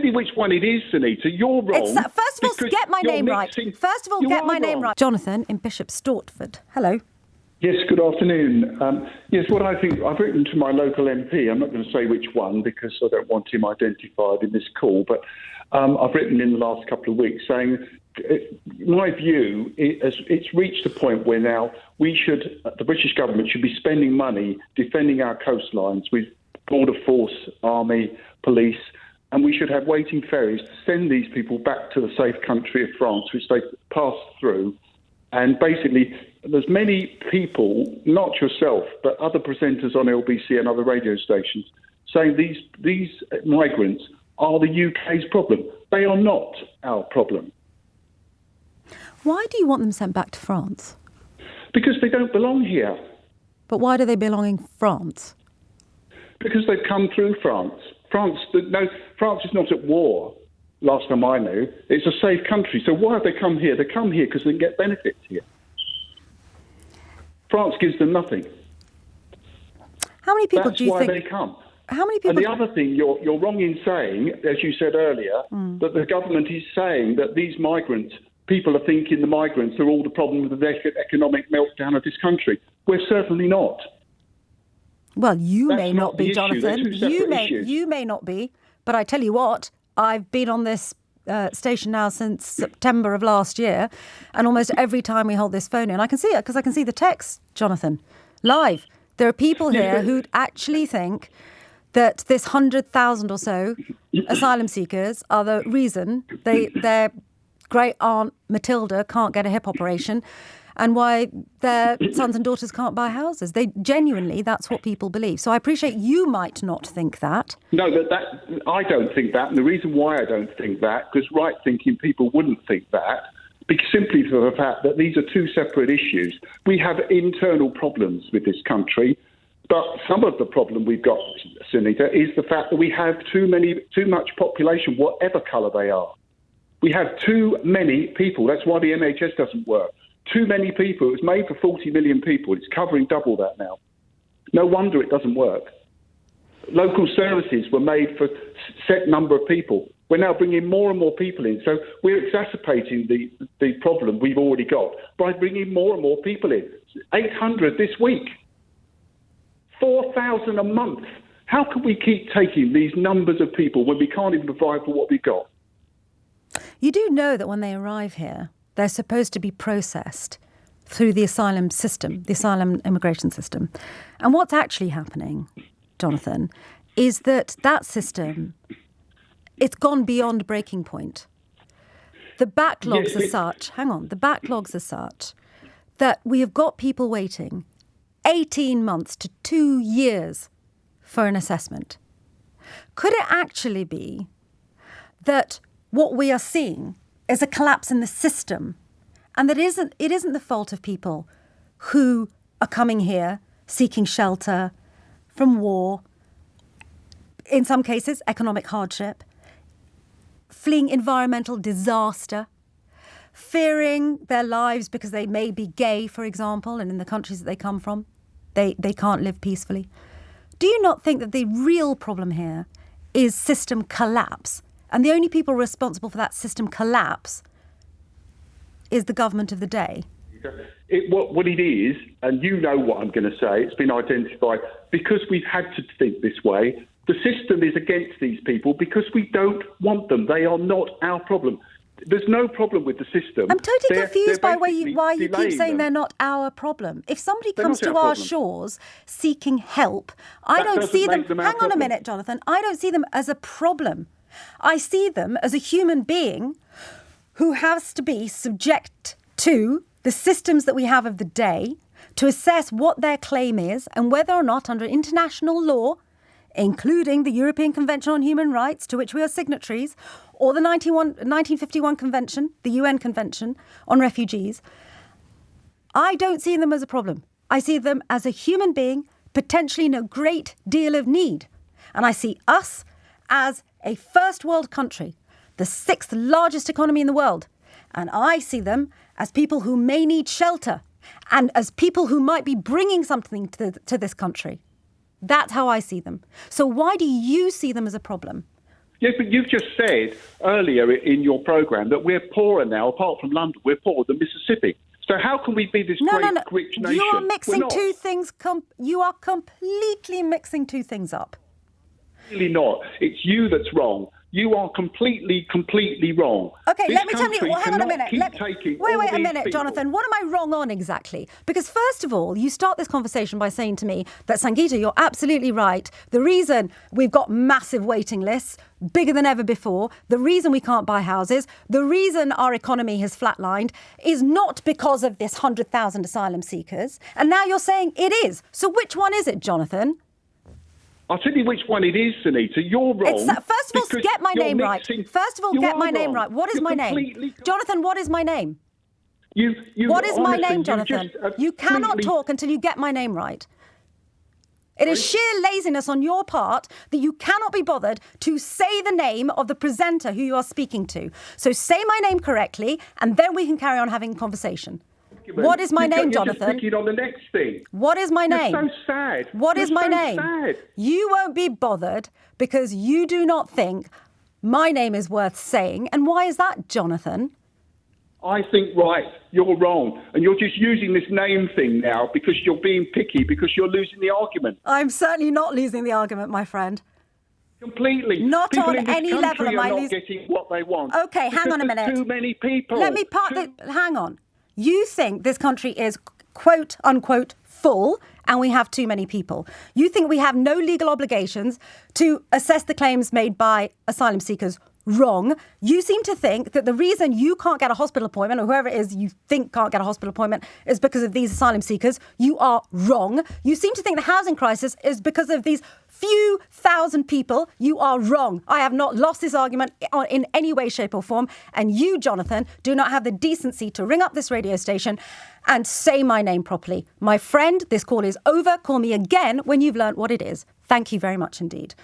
me which one it is, Sangita. You're wrong. First of all, get my name right. First of all, get my name right. Jonathan in Bishop Stortford. Hello. Yes, good afternoon. Yes, what I think, I've written to my local MP. I'm not going to say which one because I don't want him identified in this call, but I've written in the last couple of weeks saying, my view, it's reached a point where now the British government should be spending money defending our coastlines with border force, army, police, and we should have waiting ferries to send these people back to the safe country of France, which they passed through. And basically, there's many people, not yourself, but other presenters on LBC and other radio stations, saying these migrants are the UK's problem. They are not our problem. Why do you want them sent back to France? Because they don't belong here. But why do they belong in France? Because they've come through France. France is not at war, last time I knew. It's a safe country. So why have they come here? They come here because they can get benefits here. France gives them nothing. How many people do you think... That's why they come. How many people... And the other thing, you're wrong in saying, as you said earlier, that the government is saying that these migrants, people are thinking the migrants are all the problem with the economic meltdown of this country. We're certainly not. Well, you That's may not be, Jonathan. You may not be. But I tell you what, I've been on this station now since September of last year, and almost every time we hold this phone in, I can see it because I can see the text, Jonathan, live. There are people here who actually think that this 100,000 or so asylum seekers are the reason their great aunt Matilda can't get a hip operation, and why their sons and daughters can't buy houses. That's what people believe. So I appreciate you might not think that. No, I don't think that. And the reason why I don't think that, because right-thinking people wouldn't think that, simply for the fact that these are two separate issues. We have internal problems with this country, but some of the problem we've got, Sangita, is the fact that we have too much population, whatever colour they are. We have too many people. That's why the NHS doesn't work. Too many people. It was made for 40 million people. It's covering double that now. No wonder it doesn't work. Local services were made for a set number of people. We're now bringing more and more people in. So we're exacerbating the problem we've already got by bringing more and more people in. 800 this week. 4,000 a month. How can we keep taking these numbers of people when we can't even provide for what we've got? You do know that when they arrive here, they're supposed to be processed through the asylum system, the asylum immigration system. And what's actually happening, Jonathan, is that system, it's gone beyond breaking point. The backlogs are such that we have got people waiting 18 months to 2 years for an assessment. Could it actually be that what we are seeing is a collapse in the system, and that it isn't the fault of people who are coming here seeking shelter from war, in some cases economic hardship, fleeing environmental disaster, fearing their lives because they may be gay, for example, and in the countries that they come from, they can't live peacefully. Do you not think that the real problem here is system collapse? And the only people responsible for that system collapse is the government of the day? What it is, and you know what I'm going to say, it's been identified, because we've had to think this way, the system is against these people because we don't want them. They are not our problem. There's no problem with the system. I'm totally confused by why you keep saying they're not our problem. If somebody comes to our shores seeking help, I don't see them... Hang on a minute, Jonathan. I don't see them as a problem. I see them as a human being who has to be subject to the systems that we have of the day to assess what their claim is and whether or not under international law, including the European Convention on Human Rights, to which we are signatories, or the 1951 Convention, the UN Convention on Refugees, I don't see them as a problem. I see them as a human being, potentially in a great deal of need. And I see us as a first world country, the 6th largest economy in the world. And I see them as people who may need shelter and as people who might be bringing something to this country. That's how I see them. So why do you see them as a problem? Yes, but you've just said earlier in your programme that we're poorer now, apart from London, we're poorer than Mississippi. So how can we be this rich nation? You are mixing two things. You are completely mixing two things up. Really not. It's you that's wrong. You are completely wrong. Okay, this let me tell you. Well, hang on a minute. Wait a minute, people. Jonathan. What am I wrong on exactly? Because first of all, you start this conversation by saying to me that, Sangita, you're absolutely right. The reason we've got massive waiting lists, bigger than ever before, the reason we can't buy houses, the reason our economy has flatlined is not because of this 100,000 asylum seekers. And now you're saying it is. So which one is it, Jonathan? I'll tell you which one it is, Sangita. You're wrong. First of all, get my name right. First of all, get my name right. What is my name? Jonathan, what is my name? What is my name, Jonathan? You cannot talk until you get my name right. It is sheer laziness on your part that you cannot be bothered to say the name of the presenter who you are speaking to. So say my name correctly, and then we can carry on having a conversation. What is my name, Jonathan? You're just picking on the next thing. What is my name? You're so sad. What is my name? Sad. You won't be bothered because you do not think my name is worth saying. And why is that, Jonathan? I think, right, you're wrong. And you're just using this name thing now because you're being picky, because you're losing the argument. I'm certainly not losing the argument, my friend. Completely. Not people on any level am I not getting what they want. Okay, hang on a minute. Too many people. Hang on. You think this country is, quote unquote, full and we have too many people. You think we have no legal obligations to assess the claims made by asylum seekers. Wrong. You seem to think that the reason you can't get a hospital appointment, or whoever it is you think can't get a hospital appointment, is because of these asylum seekers. You are wrong. You seem to think the housing crisis is because of these few thousand people. You are wrong. I have not lost this argument in any way, shape or form. And you, Jonathan, do not have the decency to ring up this radio station and say my name properly. My friend, this call is over. Call me again when you've learnt what it is. Thank you very much indeed.